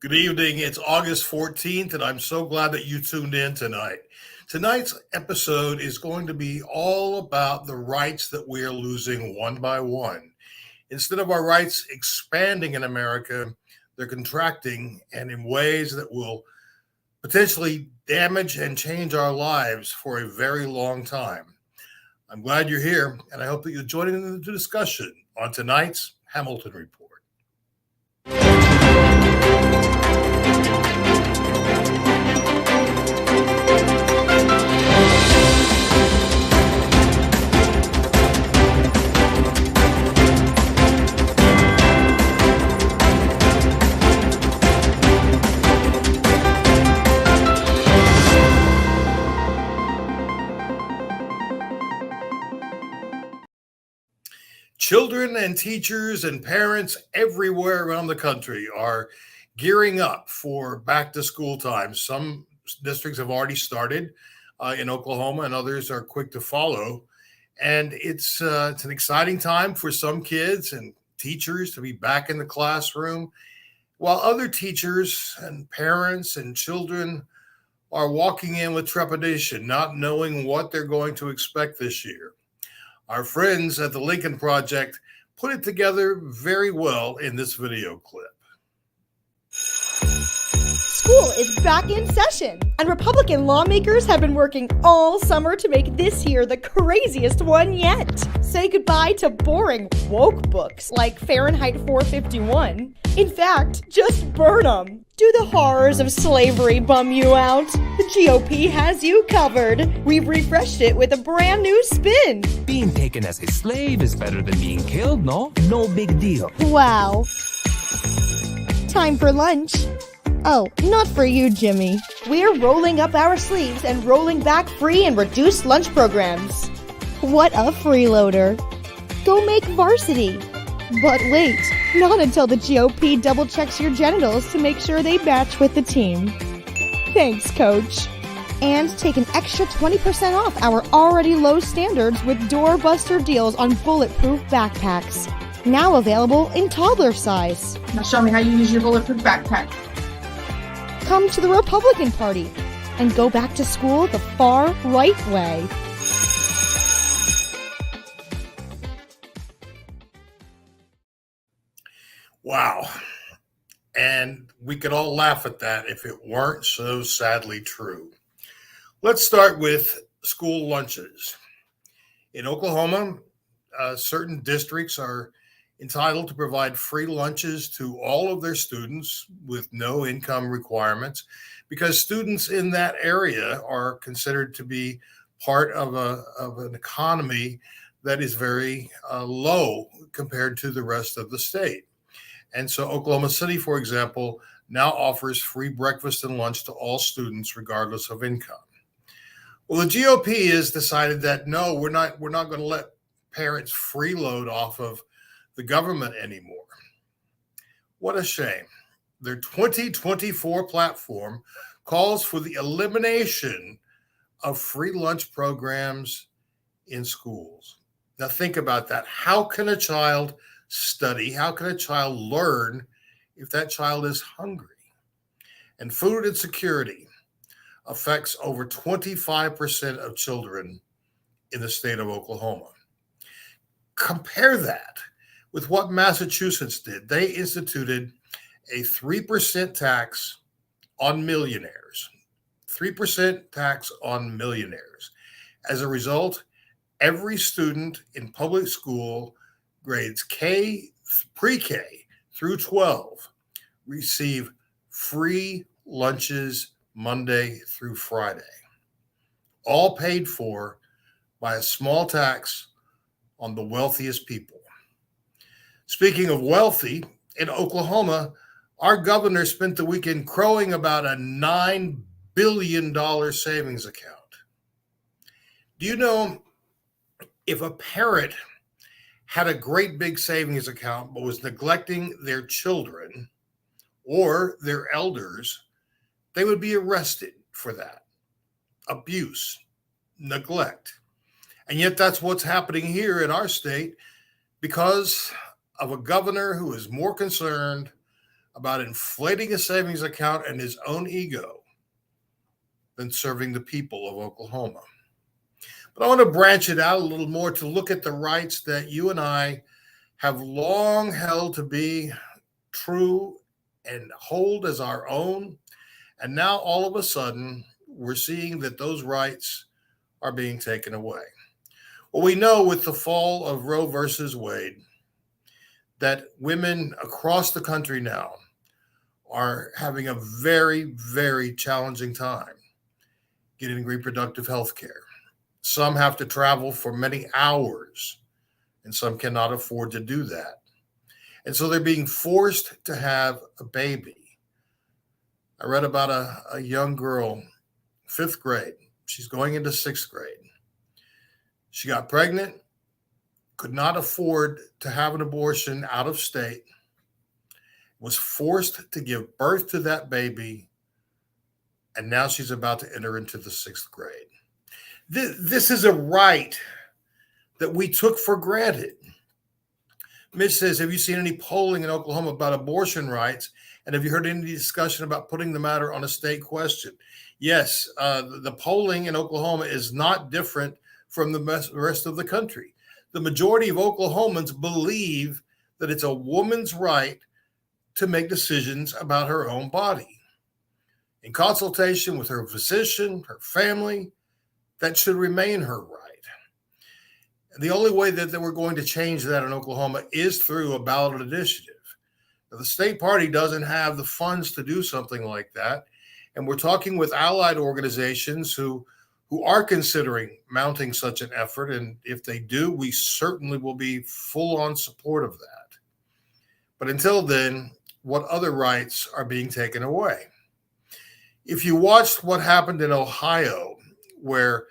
Good evening. It's August 14th, and I'm so glad that you tuned in tonight. Tonight's episode is going to be all about the rights that we are losing one by one. Instead of our rights expanding in America, they're contracting and in ways that will potentially damage and change our lives for a very long time. I'm glad you're here, and I hope that you'll join in the discussion on tonight's Hamilton Report. Children and teachers and parents everywhere around the country are gearing up for back to school time. Some districts have already started in Oklahoma, and others are quick to follow. And it's an exciting time for some kids and teachers to be back in the classroom, while other teachers and parents and children are walking in with trepidation, not knowing what they're going to expect this year. Our friends at the Lincoln Project put it together very well in this video clip. School is back in session, and Republican lawmakers have been working all summer to make this year the craziest one yet. Say goodbye to boring woke books like Fahrenheit 451. In fact, just burn them. Do the horrors of slavery bum you out? The GOP has you covered. We've refreshed it with a brand new spin. Being taken as a slave is better than being killed, no? No big deal. Wow. Time for lunch. Oh, not for you, Jimmy. We're rolling up our sleeves and rolling back free and reduced lunch programs. What a freeloader. Go make varsity. But wait, not until the GOP double-checks your genitals to make sure they match with the team. Thanks, Coach. And take an extra 20% off our already low standards with doorbuster deals on bulletproof backpacks. Now available in toddler size. Now show me how you use your bulletproof backpack. Come to the Republican Party and go back to school the far right way. Wow. And we could all laugh at that if it weren't so sadly true. Let's start with school lunches. In Oklahoma, certain districts are entitled to provide free lunches to all of their students with no income requirements because students in that area are considered to be part of an economy that is very low compared to the rest of the state. And so Oklahoma City, for example, now offers free breakfast and lunch to all students regardless of income. Well, the GOP has decided that no, we're not going to let parents freeload off of the government anymore. What a shame. Their 2024 platform calls for the elimination of free lunch programs in schools. Now think about that. How can a child study? How can a child learn if that child is hungry? And food insecurity affects over 25% of children in the state of Oklahoma. Compare that with what Massachusetts did. They instituted a 3% tax on millionaires. 3% tax on millionaires. As a result, every student in public school, grades pre-K through 12, receive free lunches Monday through Friday, all paid for by a small tax on the wealthiest people. Speaking of wealthy, in Oklahoma, our governor spent the weekend crowing about a $9 billion savings account. Do you know if a parent had a great big savings account but was neglecting their children or their elders, they would be arrested for that? Abuse, neglect. And yet that's what's happening here in our state because of a governor who is more concerned about inflating a savings account and his own ego than serving the people of Oklahoma. But I want to branch it out a little more to look at the rights that you and I have long held to be true and hold as our own. And now all of a sudden, we're seeing that those rights are being taken away. Well, we know with the fall of Roe versus Wade that women across the country now are having a very, very challenging time getting reproductive health care. Some have to travel for many hours, and some cannot afford to do that. And so they're being forced to have a baby. I read about a young girl, 5th grade. She's going into 6th grade. She got pregnant, could not afford to have an abortion out of state, was forced to give birth to that baby, and now she's about to enter into the 6th grade. This is a right that we took for granted. Mitch says, have you seen any polling in Oklahoma about abortion rights? And have you heard any discussion about putting the matter on a state question? Yes, the polling in Oklahoma is not different from the rest of the country. The majority of Oklahomans believe that it's a woman's right to make decisions about her own body. In consultation with her physician, her family, that should remain her right. And the only way that we're going to change that in Oklahoma is through a ballot initiative. Now, the state party doesn't have the funds to do something like that. And we're talking with allied organizations who are considering mounting such an effort. And if they do, we certainly will be full on support of that. But until then, what other rights are being taken away? If you watched what happened in Ohio, where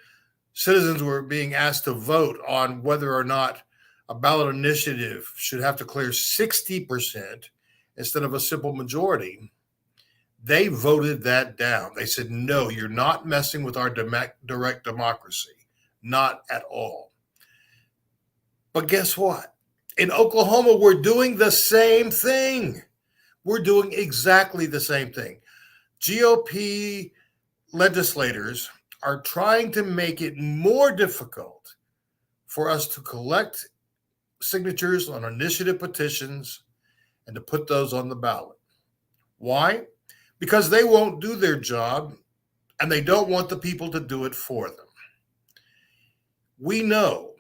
citizens were being asked to vote on whether or not a ballot initiative should have to clear 60% instead of a simple majority, they voted that down. They said, no, you're not messing with our direct democracy. Not at all. But guess what? In Oklahoma, we're doing the same thing. We're doing exactly the same thing. GOP legislators are trying to make it more difficult for us to collect signatures on initiative petitions and to put those on the ballot. Why? Because they won't do their job and they don't want the people to do it for them. We know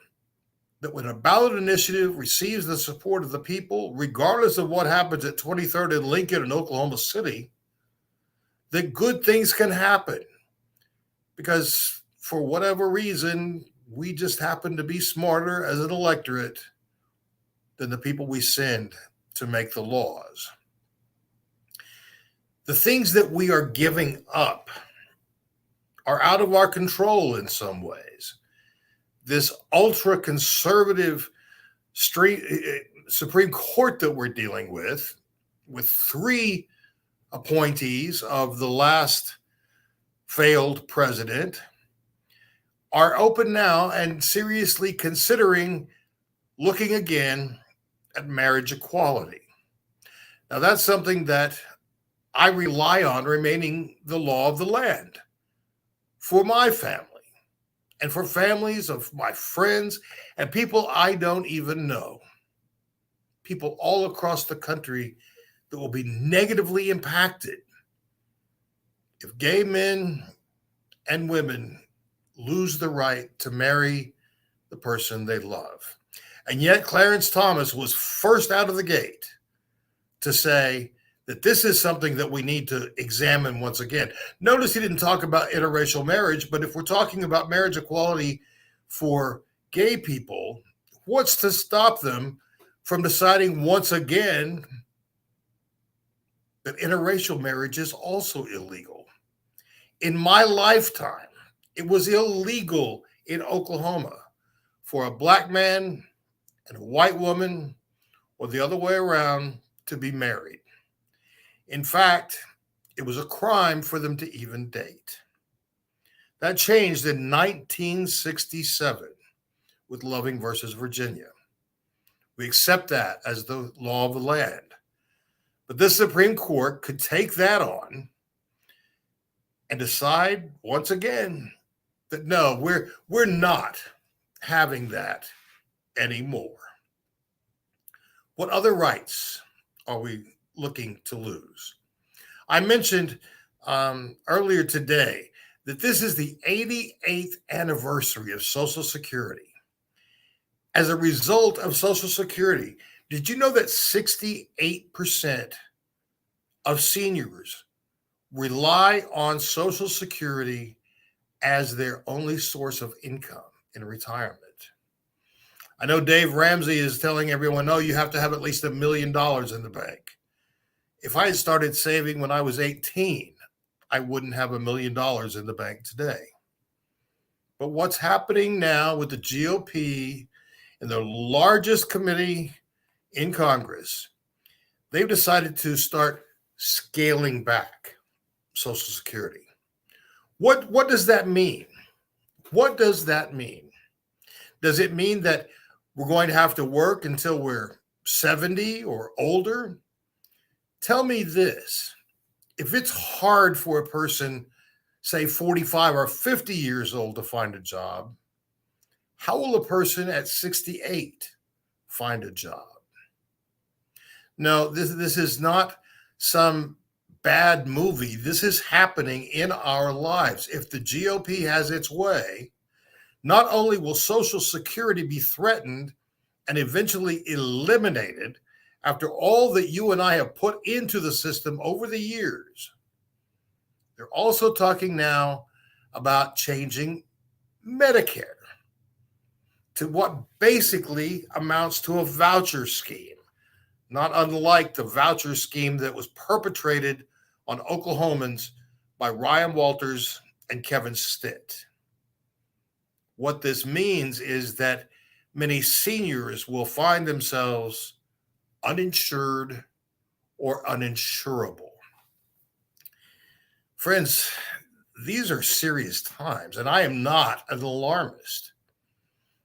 that when a ballot initiative receives the support of the people, regardless of what happens at 23rd and Lincoln in Oklahoma City, that good things can happen. Because for whatever reason, we just happen to be smarter as an electorate than the people we send to make the laws. The things that we are giving up are out of our control in some ways. This ultra-conservative Supreme Court that we're dealing with 3 appointees of the last failed president, are open now and seriously considering looking again at marriage equality. Now, that's something that I rely on remaining the law of the land for my family and for families of my friends and people I don't even know. People all across the country that will be negatively impacted if gay men and women lose the right to marry the person they love. And yet Clarence Thomas was first out of the gate to say that this is something that we need to examine once again. Notice he didn't talk about interracial marriage, but if we're talking about marriage equality for gay people, what's to stop them from deciding once again that interracial marriage is also illegal? In my lifetime, it was illegal in Oklahoma for a black man and a white woman, or the other way around, to be married. In fact, it was a crime for them to even date. That changed in 1967 with Loving versus Virginia. We accept that as the law of the land. But this Supreme Court could take that on and decide once again that no, we're not having that anymore. What other rights are we looking to lose? I mentioned earlier today that this is the 88th anniversary of Social Security. As a result of Social Security, did you know that 68% of seniors rely on Social Security as their only source of income in retirement? I know Dave Ramsey is telling everyone, no, you have to have at least $1 million in the bank. If I had started saving when I was 18, I wouldn't have $1 million in the bank today. But what's happening now with the GOP and the largest committee in Congress, they've decided to start scaling back Social Security. What does that mean? What does that mean? Does it mean that we're going to have to work until we're 70 or older? Tell me this. If it's hard for a person, say 45 or 50 years old, to find a job, how will a person at 68 find a job? No, this is not some bad movie. This is happening in our lives. If the GOP has its way, not only will Social Security be threatened and eventually eliminated after all that you and I have put into the system over the years, they're also talking now about changing Medicare to what basically amounts to a voucher scheme, not unlike the voucher scheme that was perpetrated on Oklahomans by Ryan Walters and Kevin Stitt. What this means is that many seniors will find themselves uninsured or uninsurable. Friends, these are serious times, and I am not an alarmist.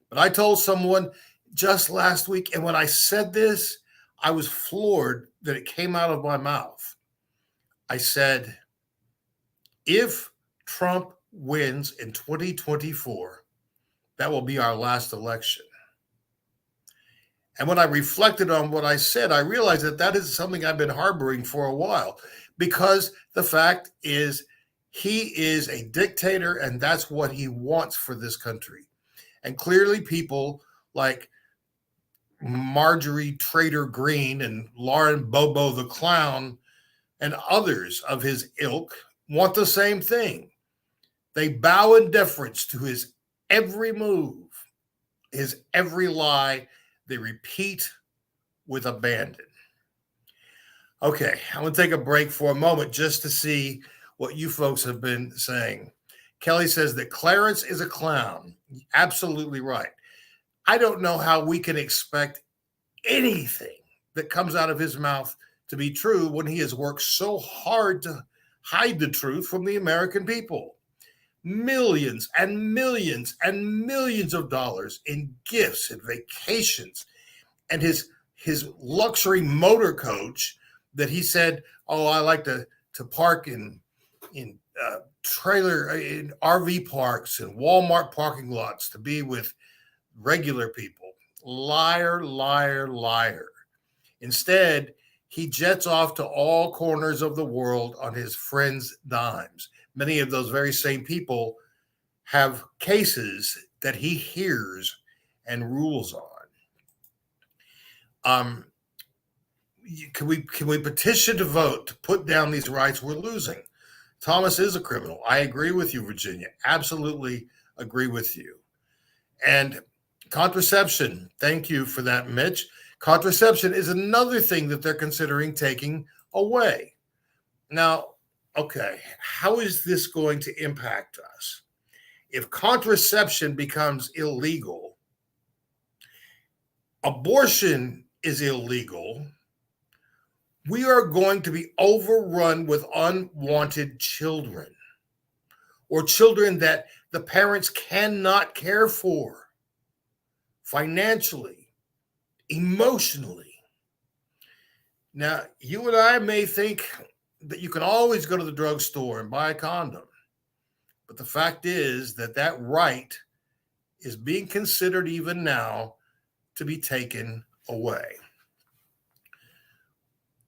But I told someone just last week, and when I said this, I was floored that it came out of my mouth. I said, if Trump wins in 2024, that will be our last election. And when I reflected on what I said, I realized that that is something I've been harboring for a while, because the fact is he is a dictator and that's what he wants for this country. And clearly people like Marjorie Trader Green and Lauren Bobo the Clown and others of his ilk want the same thing. They bow in deference to his every move, his every lie. They repeat with abandon. Okay, I'm going to take a break for a moment just to see what you folks have been saying. Kelly says that Clarence is a clown. Absolutely right. I don't know how we can expect anything that comes out of his mouth to be true when he has worked so hard to hide the truth from the American people. Millions and millions and millions of dollars in gifts and vacations, and his luxury motor coach that he said, oh, I like to park in trailer in RV parks and Walmart parking lots to be with regular people. Liar, liar, liar. Instead, he jets off to all corners of the world on his friends' dimes. Many of those very same people have cases that he hears and rules on. Can we petition to vote to put down these rights we're losing? Thomas is a criminal. I agree with you, Virginia. Absolutely agree with you. And contraception, thank you for that, Mitch. Contraception is another thing that they're considering taking away. Now, okay, how is this going to impact us? If contraception becomes illegal, abortion is illegal, we are going to be overrun with unwanted children, or children that the parents cannot care for financially, emotionally. Now, you and I may think that you can always go to the drugstore and buy a condom, but the fact is that that right is being considered even now to be taken away.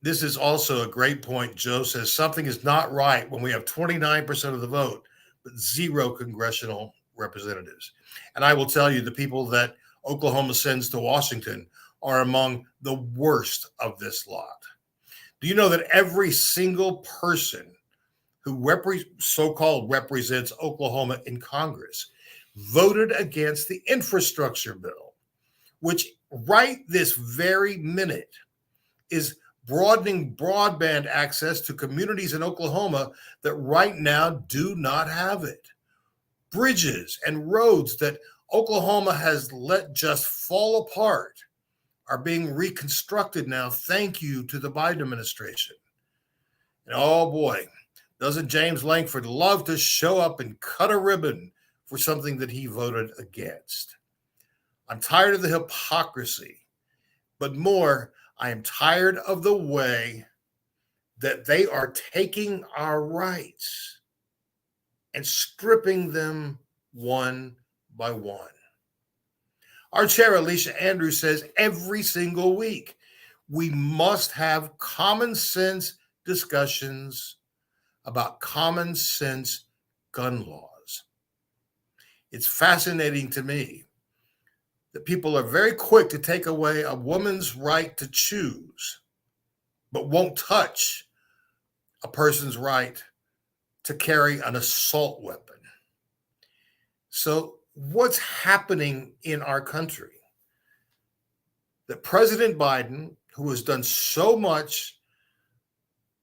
This is also a great point. Joe says something is not right when we have 29% of the vote, but zero congressional representatives. And I will tell you, the people that Oklahoma sends to Washington are among the worst of this lot. Do you know that every single person who so-called represents Oklahoma in Congress voted against the infrastructure bill, which right this very minute is broadening broadband access to communities in Oklahoma that right now do not have it. Bridges and roads that Oklahoma has let just fall apart are being reconstructed now, thank you to the Biden administration. And oh boy, doesn't James Langford love to show up and cut a ribbon for something that he voted against? I'm tired of the hypocrisy, but more, I am tired of the way that they are taking our rights and stripping them one by one. Our chair, Alicia Andrews, says every single week we must have common sense discussions about common sense gun laws. It's fascinating to me that people are very quick to take away a woman's right to choose, but won't touch a person's right to carry an assault weapon. So what's happening in our country? That President Biden, who has done so much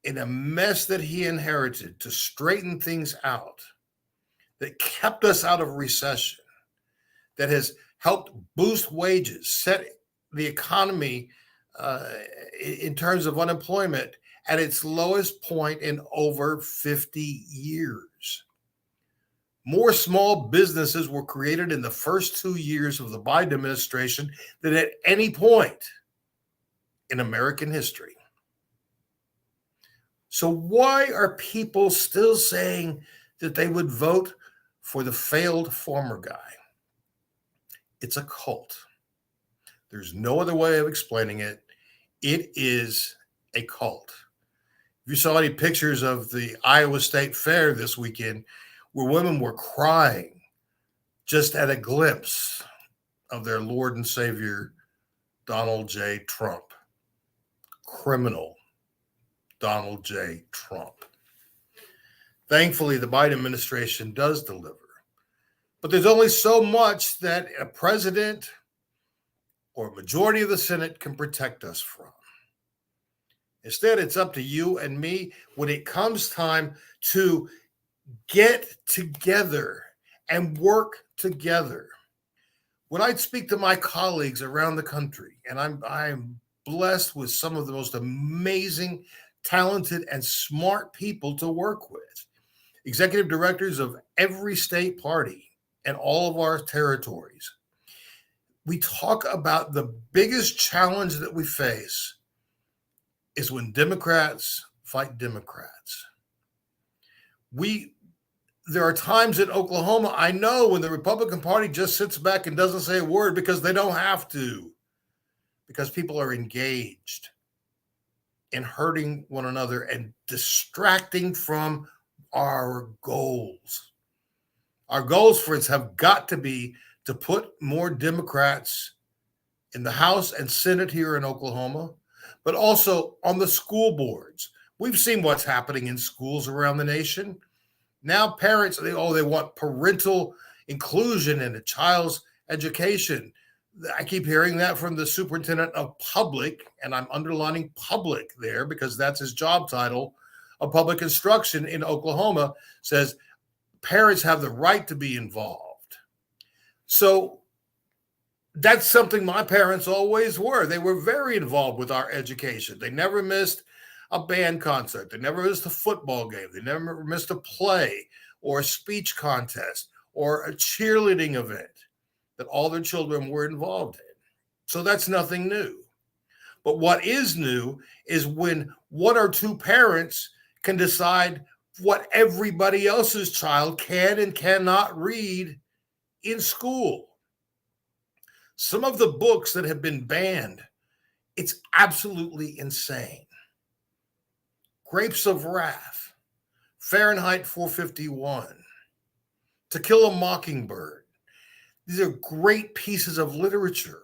in a mess that he inherited to straighten things out, that kept us out of recession, that has helped boost wages, set the economy in terms of unemployment at its lowest point in over 50 years. More small businesses were created in the first 2 years of the Biden administration than at any point in American history. So why are people still saying that they would vote for the failed former guy? It's a cult. There's no other way of explaining it. It is a cult. If you saw any pictures of the Iowa State Fair this weekend, where women were crying just at a glimpse of their Lord and Savior, Donald J. Trump. Criminal Donald J. Trump. Thankfully, the Biden administration does deliver. But there's only so much that a president or a majority of the Senate can protect us from. Instead, it's up to you and me when it comes time to get together and work together. When I speak to my colleagues around the country, and I'm blessed with some of the most amazing, talented, and smart people to work with, executive directors of every state party and all of our territories, we talk about the biggest challenge that we face is when Democrats fight Democrats. There are times in Oklahoma, I know, when the Republican Party just sits back and doesn't say a word because they don't have to, because people are engaged in hurting one another and distracting from our goals. Our goals, for instance, have got to be to put more Democrats in the House and Senate here in Oklahoma, but also on the school boards. We've seen what's happening in schools around the nation. Now parents, they want parental inclusion in a child's education. I keep hearing that from the superintendent of public, and I'm underlining public there because that's his job title, of public instruction in Oklahoma, says parents have the right to be involved. So that's something my parents always were. They were very involved with our education. They never missed a band concert. They never missed a football game. They never missed a play or a speech contest or a cheerleading event that all their children were involved in. So that's nothing new. But what is new is when one or two parents can decide what everybody else's child can and cannot read in school. Some of the books that have been banned, it's absolutely insane. Grapes of Wrath, Fahrenheit 451, To Kill a Mockingbird. These are great pieces of literature.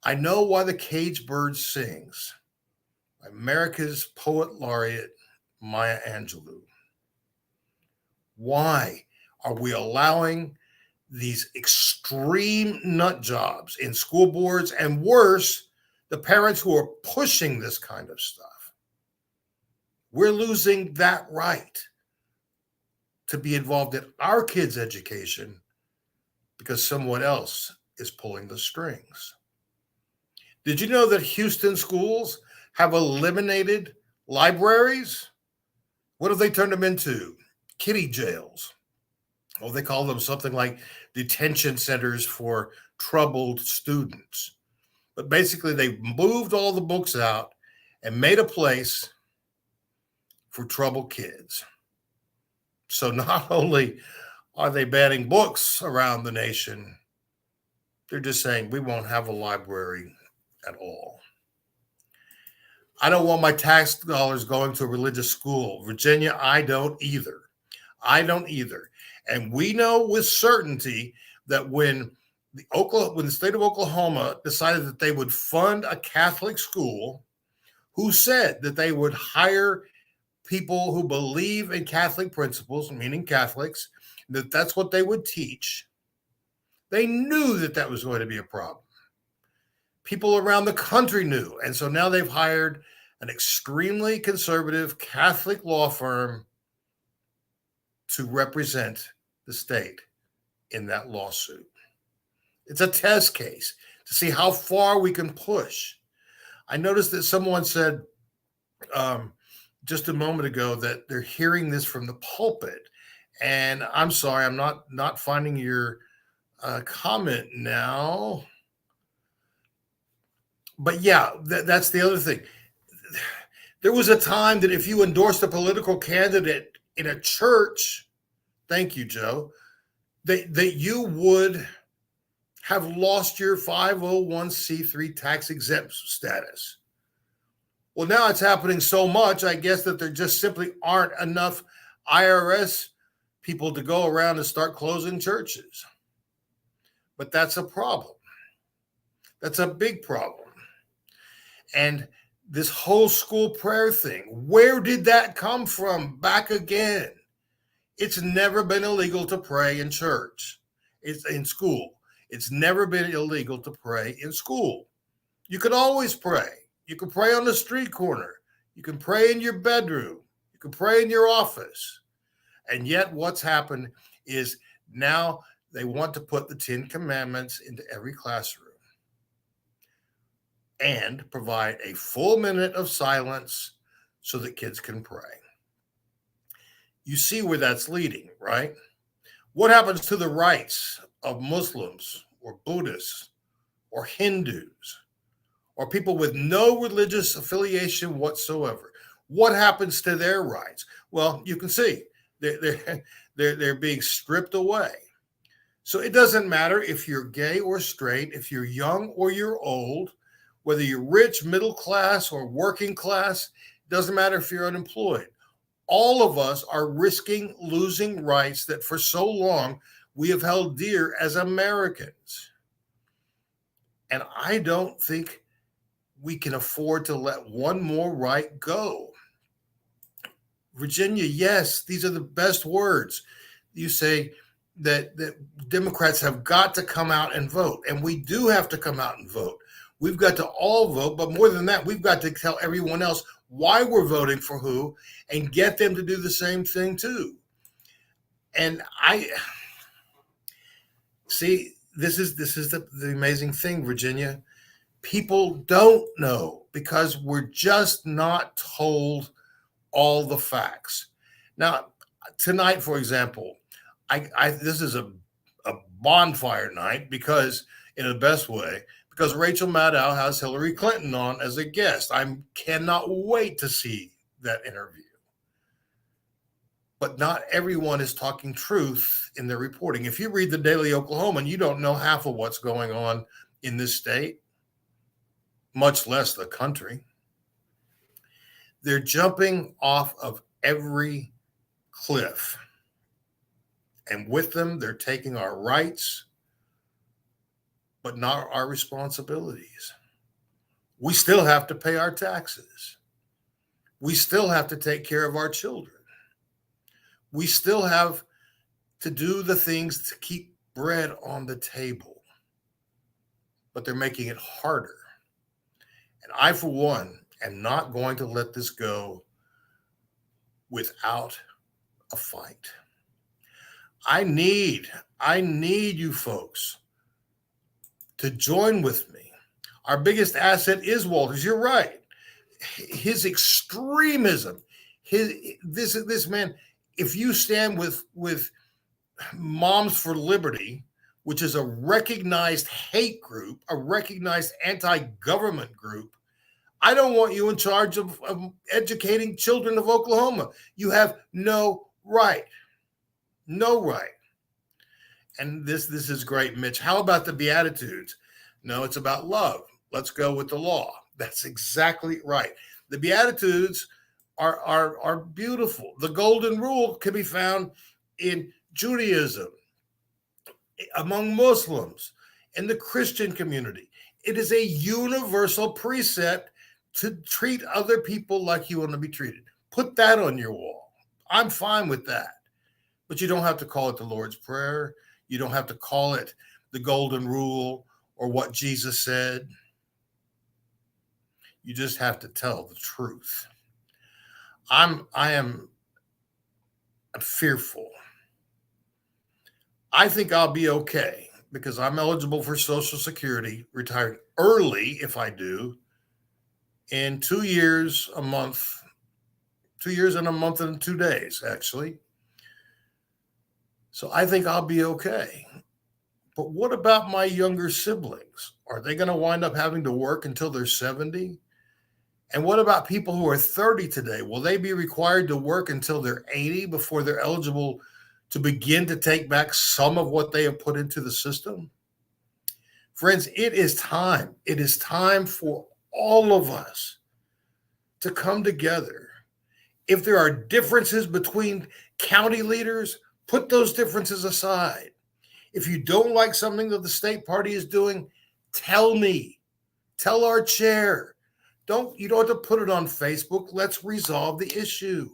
I Know Why the Caged Bird Sings, America's poet laureate, Maya Angelou. Why are we allowing these extreme nut jobs in school boards, and worse, the parents who are pushing this kind of stuff? We're losing that right to be involved in our kids' education because someone else is pulling the strings. Did you know that Houston schools have eliminated libraries? What have they turned them into? Kiddie jails. Oh, they call them something like detention centers for troubled students. But basically, they moved all the books out and made a place for troubled kids. So not only are they banning books around the nation, they're just saying we won't have a library at all. I don't want my tax dollars going to a religious school. Virginia, I don't either. I don't either. And we know with certainty that when the state of Oklahoma decided that they would fund a Catholic school, who said that they would hire people who believe in Catholic principles, meaning Catholics, that that's what they would teach, they knew that that was going to be a problem. People around the country knew. And so now they've hired an extremely conservative Catholic law firm to represent the state in that lawsuit. It's a test case to see how far we can push. I noticed that someone said just a moment ago that they're hearing this from the pulpit. And I'm sorry, I'm not finding your comment now. But yeah, that's the other thing. There was a time that if you endorsed a political candidate in a church, thank you, Joe, that you would have lost your 501c3 tax exempt status. Well, now it's happening so much, I guess, that there just simply aren't enough IRS people to go around and start closing churches. But that's a problem. That's a big problem. And this whole school prayer thing, where did that come from? Back again. It's never been illegal to pray in church. It's in school. It's never been illegal to pray in school. You can always pray. You can pray on the street corner. You can pray in your bedroom. You can pray in your office. And yet what's happened is now they want to put the 10 Commandments into every classroom and provide a full minute of silence so that kids can pray. You see where that's leading, right? What happens to the rights of Muslims or Buddhists or Hindus or people with no religious affiliation whatsoever? What happens to their rights? Well, you can see they're being stripped away. So it doesn't matter if you're gay or straight, if you're young or you're old, whether you're rich, middle class, or working class, it doesn't matter if you're unemployed. All of us are risking losing rights that for so long we have held dear as Americans. And I don't think we can afford to let one more right go. Virginia, yes, these are the best words. You say that Democrats have got to come out and vote, and we do have to come out and vote. We've got to all vote, but more than that, we've got to tell everyone else why we're voting for who and get them to do the same thing too. And I see, this is the amazing thing, Virginia. People don't know because we're just not told all the facts. Now, tonight, for example, this is a bonfire night because, in the best way, because Rachel Maddow has Hillary Clinton on as a guest. I cannot wait to see that interview. But not everyone is talking truth in their reporting. If you read the Daily Oklahoman, you don't know half of what's going on in this state, much less the country. They're jumping off of every cliff. And with them, they're taking our rights, but not our responsibilities. We still have to pay our taxes. We still have to take care of our children. We still have to do the things to keep bread on the table, but they're making it harder. And I, for one, am not going to let this go without a fight. I need you folks to join with me. Our biggest asset is Walters. You're right. His extremism, this man, if you stand with Moms for Liberty, which is a recognized hate group, a recognized anti-government group, I don't want you in charge of educating children of Oklahoma. You have no right. No right. And this is great, Mitch. How about the Beatitudes? No, it's about love. Let's go with the law. That's exactly right. The Beatitudes are beautiful. The golden rule can be found in Judaism, among Muslims, in the Christian community. It is a universal precept to treat other people like you want to be treated. Put that on your wall. I'm fine with that. But you don't have to call it the Lord's Prayer. You don't have to call it the golden rule or what Jesus said. You just have to tell the truth. I am fearful. I think I'll be okay because I'm eligible for Social Security, retired early if I do, in 2 years, a month, 2 years and a month and 2 days, actually. So I think I'll be okay. But what about my younger siblings? Are they going to wind up having to work until they're 70? And what about people who are 30 today? Will they be required to work until they're 80 before they're eligible to begin to take back some of what they have put into the system? Friends, it is time. It is time for all of us to come together. If there are differences between county leaders, put those differences aside. If you don't like something that the state party is doing, tell me. Tell our chair. You don't have to put it on Facebook. Let's resolve the issue.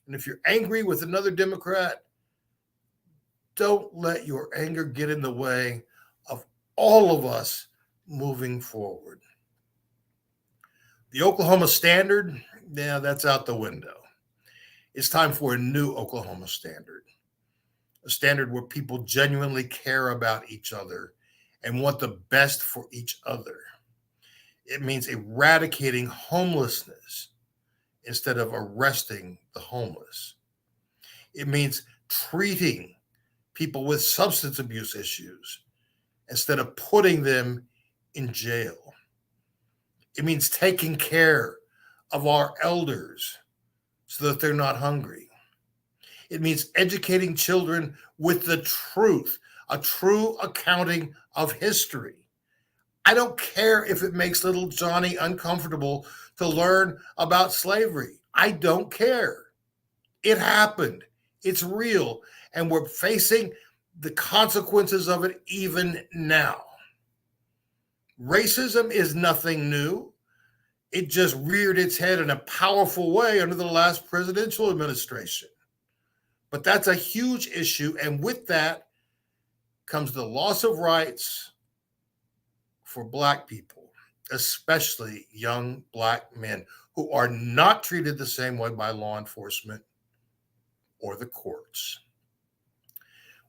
And if you're angry with another Democrat, don't let your anger get in the way of all of us moving forward. The Oklahoma Standard, yeah, that's out the window. It's time for a new Oklahoma Standard, a standard where people genuinely care about each other and want the best for each other. It means eradicating homelessness instead of arresting the homeless. It means treating people with substance abuse issues instead of putting them in jail. It means taking care of our elders so that they're not hungry. It means educating children with the truth, a true accounting of history. I don't care if it makes little Johnny uncomfortable to learn about slavery. I don't care. It happened. It's real. And we're facing the consequences of it even now. Racism is nothing new. It just reared its head in a powerful way under the last presidential administration. But that's a huge issue. And with that comes the loss of rights for Black people, especially young Black men who are not treated the same way by law enforcement or the courts.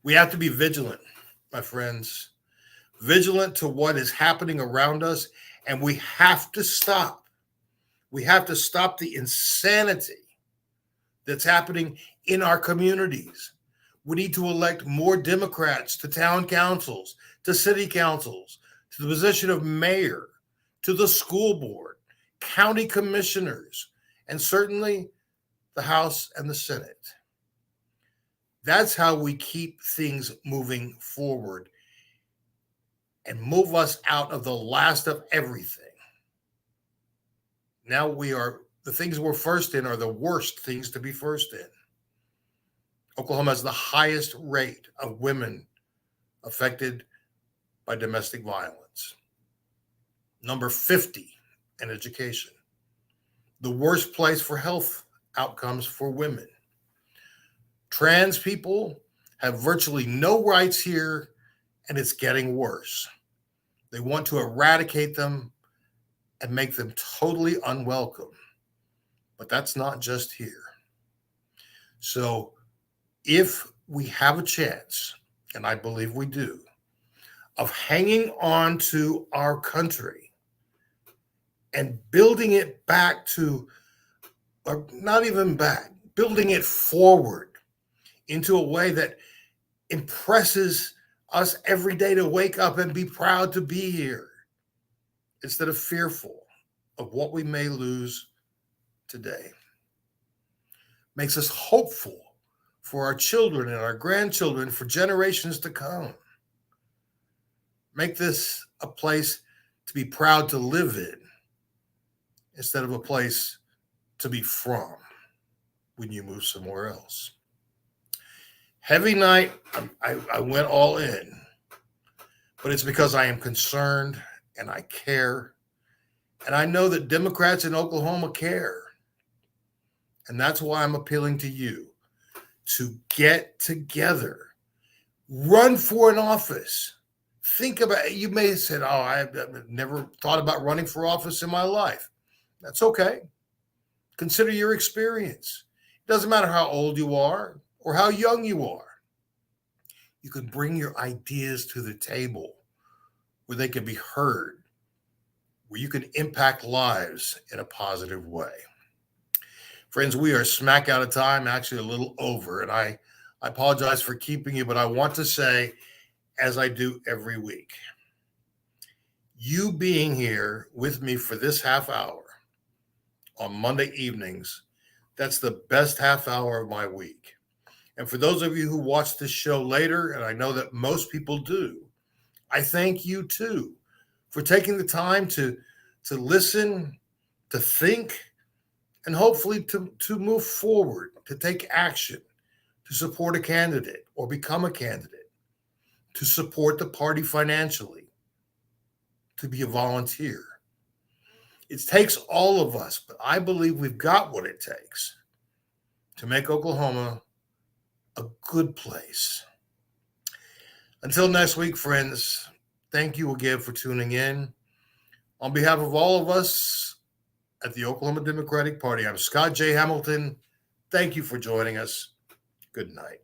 We have to be vigilant, my friends, vigilant to what is happening around us, and we have to stop. We have to stop the insanity that's happening in our communities. We need to elect more Democrats to town councils, to city councils, to the position of mayor, to the school board, county commissioners, and certainly the House and the Senate. That's how we keep things moving forward and move us out of the last of everything. Now the things we're first in are the worst things to be first in. Oklahoma has the highest rate of women affected by domestic violence. Number 50 in education. The worst place for health outcomes for women. Trans people have virtually no rights here, and it's getting worse. They want to eradicate them and make them totally unwelcome. But that's not just here. So if we have a chance, and I believe we do, of hanging on to our country and building it back to, or not even back, building it forward into a way that impresses us every day to wake up and be proud to be here instead of fearful of what we may lose today. Makes us hopeful for our children and our grandchildren for generations to come. Make this a place to be proud to live in instead of a place to be from when you move somewhere else. Heavy night, I went all in, but it's because I am concerned and I care. And I know that Democrats in Oklahoma care. And that's why I'm appealing to you to get together, run for an office. Think about it. You may have said, oh, I've never thought about running for office in my life. That's okay. Consider your experience. It doesn't matter how old you are or how young you are. You can bring your ideas to the table where they can be heard, where you can impact lives in a positive way. Friends, we are smack out of time, actually a little over, and I apologize for keeping you, but I want to say, as I do every week, you being here with me for this half hour on Monday evenings, that's the best half hour of my week. And for those of you who watch this show later, and I know that most people do, I thank you too for taking the time to listen, to think, and hopefully to move forward, to take action, to support a candidate or become a candidate, to support the party financially, to be a volunteer. It takes all of us, but I believe we've got what it takes to make Oklahoma a good place. Until next week, friends, thank you again for tuning in. On behalf of all of us at the Oklahoma Democratic Party, I'm Scott J. Hamilton. Thank you for joining us. Good night.